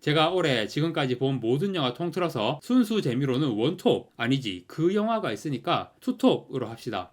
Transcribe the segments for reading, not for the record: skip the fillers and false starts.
제가 올해 지금까지 본 모든 영화 통틀어서 순수 재미로는 원톱, 아니지 그 영화가 있으니까 투톱으로 합시다.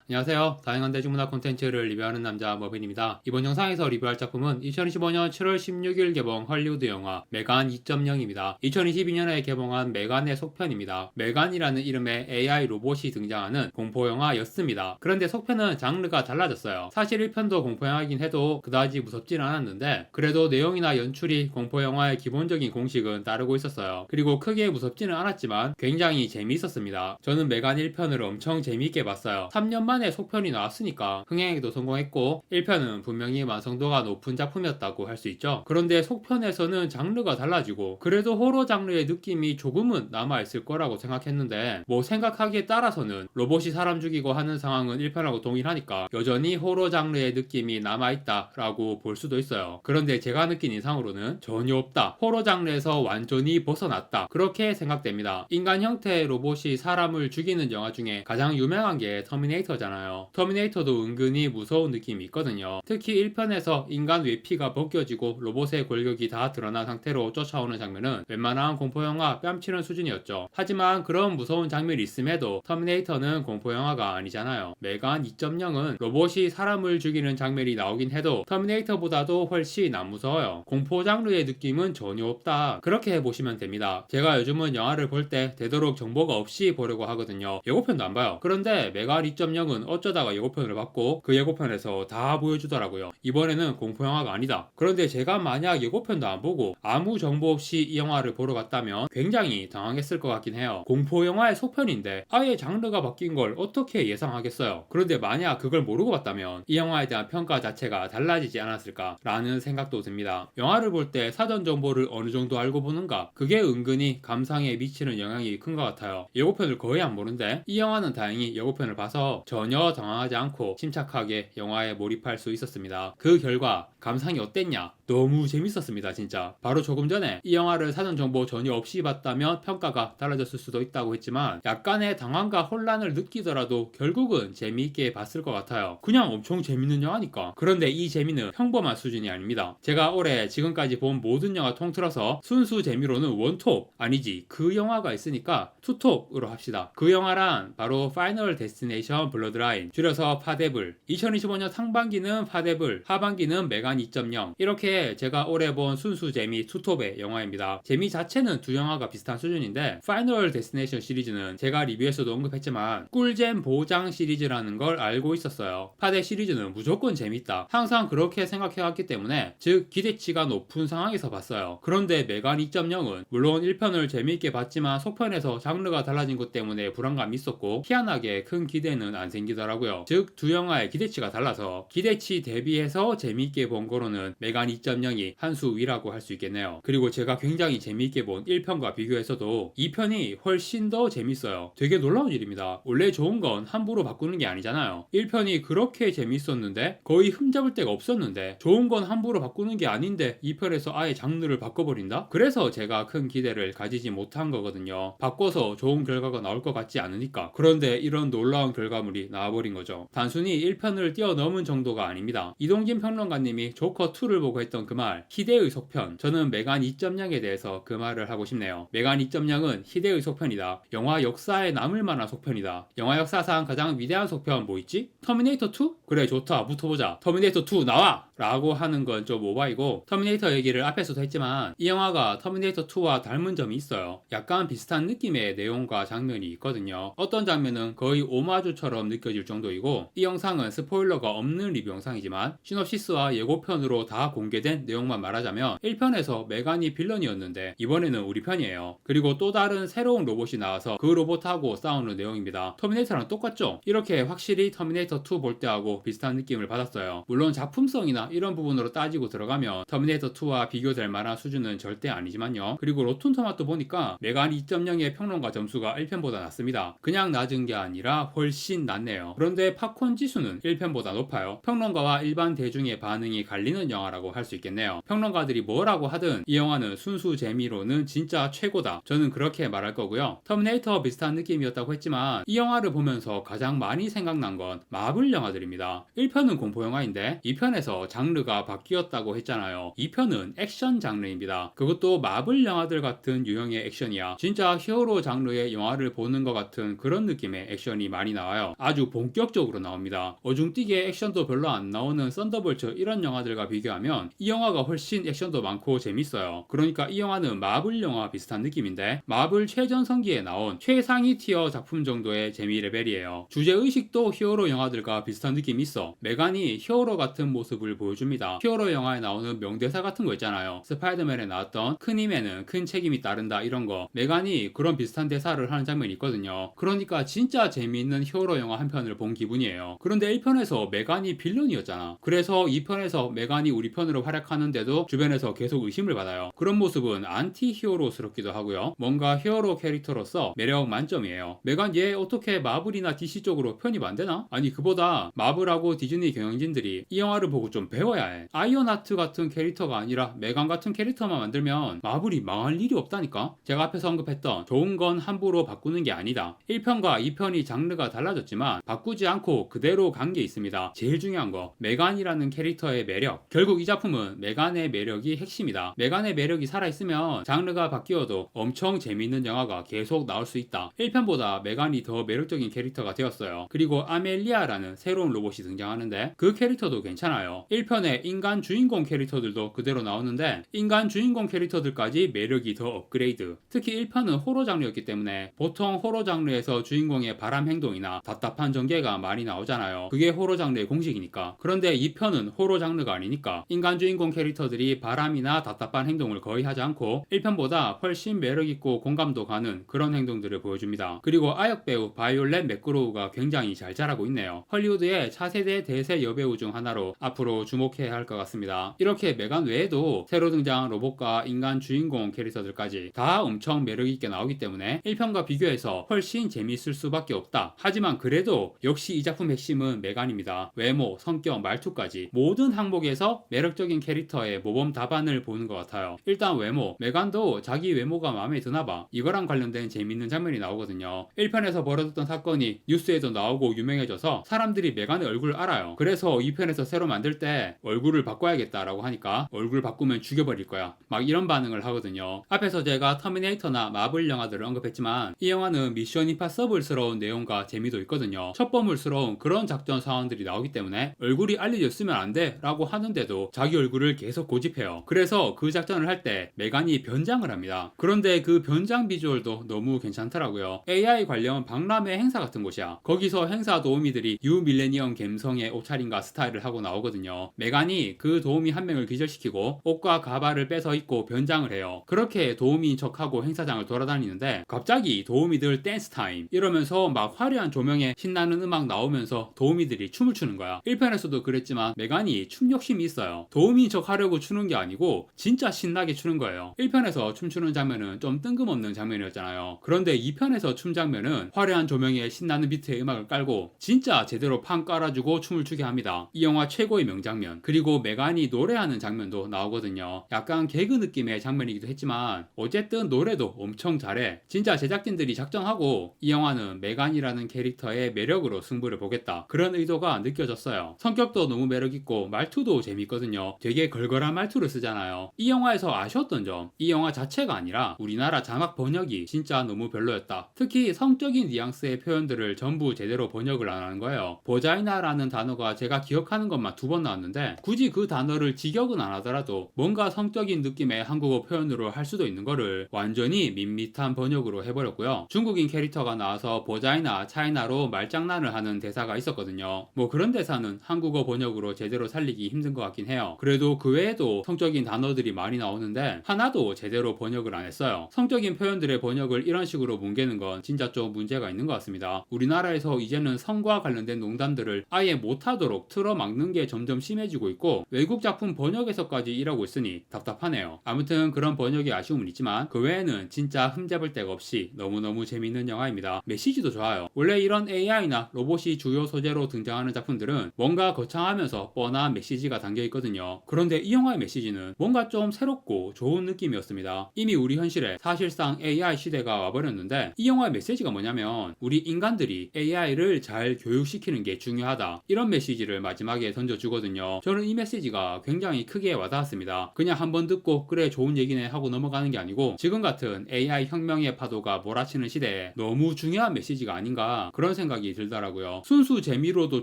안녕하세요. 다양한 대중문화 콘텐츠를 리뷰하는 남자 머빈입니다. 이번 영상에서 리뷰할 작품은 2025년 7월 16일 개봉 헐리우드 영화 메간 2.0입니다. 2022년에 개봉한 메간의 속편입니다. 메간이라는 이름의 AI 로봇이 등장하는 공포영화였습니다. 그런데 속편은 장르가 달라졌어요. 사실 1편도 공포영화이긴 해도 그다지 무섭진 않았는데 그래도 내용이나 연출이 공포영화의 기본적인 공식은 따르고 있었어요. 그리고 크게 무섭지는 않았지만 굉장히 재미있었습니다. 저는 메간 1편을 엄청 재미있게 봤어요. 3년 만에 속편이 나왔으니까 흥행에도 성공했고 1편은 분명히 완성도가 높은 작품이었다고 할 수 있죠. 그런데 속편에서는 장르가 달라지고 그래도 호러 장르의 느낌이 조금은 남아있을 거라고 생각했는데 뭐 생각하기에 따라서는 로봇이 사람 죽이고 하는 상황은 1편하고 동일하니까 여전히 호러 장르의 느낌이 남아있다라고 볼 수도 있어요. 그런데 제가 느낀 이상으로는 전혀 없다. 호러 장르에서 완전히 벗어났다. 그렇게 생각됩니다. 인간 형태의 로봇이 사람을 죽이는 영화 중에 가장 유명한 게 터미네이터잖아요. 터미네이터도 은근히 무서운 느낌이 있거든요. 특히 1편에서 인간 외피가 벗겨지고 로봇의 골격이 다 드러난 상태로 쫓아오는 장면은 웬만한 공포영화 뺨치는 수준이었죠. 하지만 그런 무서운 장면이 있음에도 터미네이터는 공포영화가 아니잖아요. 메간 2.0은 로봇이 사람을 죽이는 장면이 나오긴 해도 터미네이터보다도 훨씬 안 무서워요. 공포 장르의 느낌은 전혀 없다. 그렇게 보시면 됩니다. 제가 요즘은 영화를 볼 때 되도록 정보가 없이 보려고 하거든요. 예고편도 안 봐요. 그런데 메간 2.0은 어쩌다가 예고편을 봤고 그 예고편에서 다 보여주더라고요. 이번에는 공포영화가 아니다. 그런데 제가 만약 예고편도 안 보고 아무 정보 없이 이 영화를 보러 갔다면 굉장히 당황했을 것 같긴 해요. 공포영화의 속편인데 아예 장르가 바뀐 걸 어떻게 예상하겠어요. 그런데 만약 그걸 모르고 봤다면 이 영화에 대한 평가 자체가 달라지지 않았을까 라는 생각도 듭니다. 영화를 볼 때 사전 정보를 어느 정도 알고 보는가, 그게 은근히 감상에 미치는 영향이 큰 것 같아요. 예고편을 거의 안 보는데 이 영화는 다행히 예고편을 봐서 전혀 당황하지 않고 침착하게 영화에 몰입할 수 있었습니다. 그 결과 감상이 어땠냐? 너무 재밌었습니다, 진짜. 바로 조금 전에 이 영화를 사전 정보 전혀 없이 봤다면 평가가 달라졌을 수도 있다고 했지만 약간의 당황과 혼란을 느끼더라도 결국은 재미있게 봤을 것 같아요. 그냥 엄청 재밌는 영화니까. 그런데 이 재미는 평범한 수준이 아닙니다. 제가 올해 지금까지 본 모든 영화 통틀어서 순수 재미로는 원톱, 아니지 그 영화가 있으니까 투톱으로 합시다. 그 영화란 바로 파이널 데스티네이션 블러드라인, 줄여서 파데블. 2025년 상반기는 파데블, 하반기는 메간 2.0. 이렇게 제가 올해 본 순수 재미 투톱의 영화입니다. 재미 자체는 두 영화가 비슷한 수준인데 파이널 데스티네이션 시리즈는 제가 리뷰에서도 언급했지만 꿀잼 보장 시리즈라는 걸 알고 있었어요. 파데 시리즈는 무조건 재밌다. 항상 그렇게 생각해왔기 때문에 즉 기대치가 높은 상황에서 봤어요. 그런데 메간 2.0은 물론 1편을 재미있게 봤지만 속편에서 장르가 달라진 것 때문에 불안감이 있었고 희한하게 큰 기대는 안 생기더라고요. 즉 두 영화의 기대치가 달라서 기대치 대비해서 재미있게 본 거로는 메간 2.0이 한 수 위라고 할 수 있겠네요. 그리고 제가 굉장히 재미있게 본 1편과 비교해서도 2편이 훨씬 더 재밌어요. 되게 놀라운 일입니다. 원래 좋은 건 함부로 바꾸는 게 아니잖아요. 1편이 그렇게 재밌었는데 거의 흠잡을 데가 없었는데 좋은 건 함부로 바꾸는 게 아닌데 2편에서 아예 장르를 바꿔버린다? 그래서 제가 큰 기대를 가지지 못한 거거든요. 바꿔서 좋은 결과가 나올 것 같지 않으니까. 그런데 이런 놀라운 결과물이 나와버린 거죠. 단순히 1편을 뛰어넘은 정도가 아닙니다. 이동진 평론가님이 조커2를 보고 했던 그 말, 희대의 속편. 저는 메간 2.0에 대해서 그 말을 하고 싶네요. 메간 2.0은 희대의 속편이다. 영화 역사에 남을 만한 속편이다. 영화 역사상 가장 위대한 속편 뭐 있지? 터미네이터2? 그래 좋다, 붙어보자. 터미네이터2 나와! 라고 하는 건 좀 오바이고, 터미네이터 얘기를 앞에서도 했지만 이 영화가 터미네이터2와 닮은 점이 있어요. 약간 비슷한 느낌의 내용과 장면이 있거든요. 어떤 장면은 거의 오마주처럼 느껴질 정도이고, 이 영상은 스포일러가 없는 리뷰 영상이지만 시놉시스와 예고편으로 다 공개된 내용만 말하자면 1편에서 메간이 빌런이었는데 이번에는 우리 편이에요. 그리고 또 다른 새로운 로봇이 나와서 그 로봇하고 싸우는 내용입니다. 터미네이터랑 똑같죠? 이렇게 확실히 터미네이터2 볼 때하고 비슷한 느낌을 받았어요. 물론 작품성이나 이런 부분으로 따지고 들어가면 터미네이터2와 비교될 만한 수준은 절대 아니지만요. 그리고 로툰토마토 보니까 메간 2.0의 평론가 점수가 1편보다 낮습니다. 그냥 낮은 게 아니라 훨씬 낮네요. 그런데 팝콘 지수는 1편보다 높아요. 평론가와 일반 대중의 반응이 갈리는 영화라고 할 수 있겠네요. 평론가들이 뭐라고 하든 이 영화는 순수 재미로는 진짜 최고다. 저는 그렇게 말할 거고요. 터미네이터 비슷한 느낌이었다고 했지만 이 영화를 보면서 가장 많이 생각난 건 마블 영화들입니다. 1편은 공포 영화인데 2편에서 장르가 바뀌었다고 했잖아요. 2편은 액션 장르입니다. 그것도 마블 영화들 같은 유형의 액션이야. 진짜 히어로 장르의 영화를 보는 것 같은 그런 느낌의 액션이 많이 나와요. 아주 본격적으로 나옵니다. 어중뛰게 액션도 별로 안 나오는 썬더볼트 이런 영화들과 비교하면 이 영화가 훨씬 액션도 많고 재밌어요. 그러니까 이 영화는 마블 영화 비슷한 느낌인데 마블 최전성기에 나온 최상위 티어 작품 정도의 재미 레벨이에요. 주제의식도 히어로 영화들과 비슷한 느낌이 있어. 메간이 히어로 같은 모습을 보여줍니다. 히어로 영화에 나오는 명대사 같은 거 있잖아요. 스파이더맨에 나왔던 큰 힘에는 큰 책임이 따른다 이런 거. 메간이 그런 비슷한 대사를 하는 장면이 있거든요. 그러니까 진짜 재미있는 히어로 영화 한 편을 본 기분이에요. 그런데 1편에서 메간이 빌런이었잖아. 그래서 2편에서 메간이 우리 편으로 활약하는데도 주변에서 계속 의심을 받아요. 그런 모습은 안티 히어로스럽기도 하고요. 뭔가 히어로 캐릭터로서 매력 만점이에요. 메간 얘 어떻게 마블이나 DC 쪽으로 편입 안 되나? 아니 그보다 마블하고 디즈니 경영진들이 이 영화를 보고 좀 배워야 해. 아이언하트 같은 캐릭터가 아니라 메간 같은 캐릭터만 만들면 마블이 망할 일이 없다니까? 제가 앞에서 언급했던 좋은 건 함부로 바꾸는 게 아니다. 1편과 2편이 장르가 달라졌지만 바꾸지 않고 그대로 간 게 있습니다. 제일 중요한 거 메간이라는 캐릭터의 매력. 결국 이 작품은 메간의 매력이 핵심이다. 메간의 매력이 살아있으면 장르가 바뀌어도 엄청 재미있는 영화가 계속 나올 수 있다. 1편보다 메간이 더 매력적인 캐릭터가 되었어요. 그리고 아멜리아라는 새로운 로봇이 등장하는데 그 캐릭터도 괜찮아요. 1편의 인간 주인공 캐릭터들도 그대로 나오는데 인간 주인공 캐릭터들까지 매력이 더 업그레이드. 특히 1편은 호러 장르였기 때문에 보통 호러 장르에서 주인공의 바람 행동이나 답답한 전개가 많이 나오잖아요. 그게 호러 장르의 공식이니까. 그런데 2편은 호러 장르가 아니니까 인간 주인공 캐릭터들이 바람이나 답답한 행동을 거의 하지 않고 1편보다 훨씬 매력있고 공감도 가는 그런 행동들을 보여줍니다. 그리고 아역 배우 바이올렛 맥그로우가 굉장히 잘 자라고 있네요. 헐리우드의 차세대 대세 여배우 중 하나로 앞으로 주목해야 할 것 같습니다. 이렇게 메간 외에도 새로 등장한 로봇과 인간 주인공 캐릭터들까지 다 엄청 매력있게 나오기 때문에 1편과 비교해서 훨씬 재미있을 수밖에 없다. 하지만 그래도 역시 이 작품 핵심은 메간입니다. 외모, 성격, 말투까지 모든 항목에서 매력적인 캐릭터의 모범 답안을 보는 것 같아요. 일단 외모, 메간도 자기 외모가 마음에 드나봐. 이거랑 관련된 재밌는 장면이 나오거든요. 1편에서 벌어졌던 사건이 뉴스에도 나오고 유명해져서 사람들이 메간의 얼굴을 알아요. 그래서 2편에서 새로 만들 때 얼굴을 바꿔야겠다라고 하니까 얼굴 바꾸면 죽여버릴 거야. 막 이런 반응을 하거든요. 앞에서 제가 터미네이터나 마블 영화들을 언급했지만 이 영화는 미션 임파서블스러운 내용과 재미도 있거든요. 첩보물스러운 그런 작전 상황들이 나오기 때문에 얼굴이 알려졌으면 안 돼 라고 하는데도 자기 얼굴을 계속 고집해요. 그래서 그 작전을 할 때 메간이 변장을 합니다. 그런데 그 변장 비주얼도 너무 괜찮더라고요. AI 관련 박람회 행사 같은 곳이야. 거기서 행사 도우미들이 뉴 밀레니엄 감성의 옷차림과 스타일을 하고 나오거든요. 메간이 그 도우미 한 명을 기절시키고 옷과 가발을 뺏어 입고 변장을 해요. 그렇게 도우미인 척하고 행사장을 돌아다니는데 갑자기 도우미들 댄스 타임 이러면서 막 화려한 조명에 신나는 음악 나오면서 도우미들이 춤을 추는 거야. 1편에서도 그랬지만 메간이 춤 욕심이 있어요. 도우미인 척 하려고 추는 게 아니고 진짜 신나게 추는 거예요. 1편에서 춤추는 장면은 좀 뜬금없는 장면이었잖아요. 그런데 2편에서 춤 장면은 화려한 조명에 신나는 비트의 음악을 깔고 진짜 제대로 판 깔아주고 춤을 추게 합니다. 이 영화 최고의 명장면. 그리고 메간이 노래하는 장면도 나오거든요. 약간 개그 느낌의 장면이기도 했지만 어쨌든 노래도 엄청 잘해. 진짜 제작진들이 작정하고 이 영화는 메간이라는 캐릭터의 매력으로 승부를 보겠다. 그런 의도가 느껴졌어요. 성격도 너무 매력있고 말투도 재밌거든요. 되게 걸걸한 말투를 쓰잖아요. 이 영화에서 아쉬웠던 점, 이 영화 자체가 아니라 우리나라 자막 번역이 진짜 너무 별로였다. 특히 성적인 뉘앙스의 표현들을 전부 제대로 번역을 안 하는 거예요. 보자이나라는 단어가 제가 기억하는 것만 2번 나왔는데 굳이 그 단어를 직역은 안 하더라도 뭔가 성적인 느낌의 한국어 표현으로 할 수도 있는 거를 완전히 밋밋한 번역으로 해버렸고요. 중국인 캐릭터가 나와서 보자이나 차이나로 말장난을 하는 대사가 있었거든요. 뭐 그런 대사는 한국어 번역으로 제대로 살리기 힘든 것 같긴 해요. 그래도 그 외에도 성적인 단어들이 많이 나오는데 하나도 제대로 번역을 안 했어요. 성적인 표현들의 번역을 이런 식으로 뭉개는 건 진짜 좀 문제가 있는 것 같습니다. 우리나라에서 이제는 성과 관련된 농담들을 아예 못하도록 틀어막는 게 점점 심해지고 있고 외국 작품 번역에서까지 일하고 있으니 답답하네요. 아무튼 그런 번역의 아쉬움은 있지만 그 외에는 진짜 흠잡을 데가 없이 너무너무 재밌는 영화입니다. 메시지도 좋아요. 원래 이런 AI나 로봇이 주요 소재로 등장하는 작품들은 뭔가 거창하면서 뻔한 메시지가 담겨 있거든요. 그런데 이 영화의 메시지는 뭔가 좀 새롭고 좋은 느낌이었습니다. 이미 우리 현실에 사실상 AI 시대가 와버렸는데 이 영화의 메시지가 뭐냐면 우리 인간들이 AI를 잘 교육시키는 게 중요하다. 이런 메시지를 마지막에 던져주거든요. 있거든요. 저는 이 메시지가 굉장히 크게 와닿았습니다. 그냥 한번 듣고 그래 좋은 얘기네 하고 넘어가는 게 아니고 지금 같은 AI 혁명의 파도가 몰아치는 시대에 너무 중요한 메시지가 아닌가 그런 생각이 들더라고요. 순수 재미로도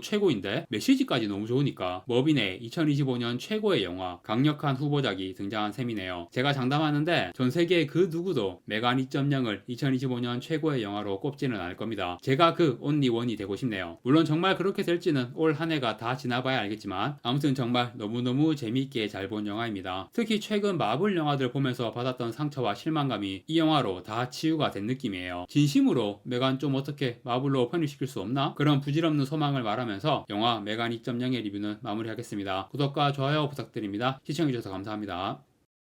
최고인데 메시지까지 너무 좋으니까 머빈의 2025년 최고의 영화 강력한 후보작이 등장한 셈이네요. 제가 장담하는데 전 세계 그 누구도 메간 2.0을 2025년 최고의 영화로 꼽지는 않을 겁니다. 제가 그 온리원이 되고 싶네요. 물론 정말 그렇게 될지는 올 한 해가 다 지나봐야 알겠지만 아무튼 정말 너무너무 재미있게 잘 본 영화입니다. 특히 최근 마블 영화들 보면서 받았던 상처와 실망감이 이 영화로 다 치유가 된 느낌이에요. 진심으로 메간 좀 어떻게 마블로 편입시킬 수 없나? 그런 부질없는 소망을 말하면서 영화 메간 2.0의 리뷰는 마무리하겠습니다. 구독과 좋아요 부탁드립니다. 시청해주셔서 감사합니다.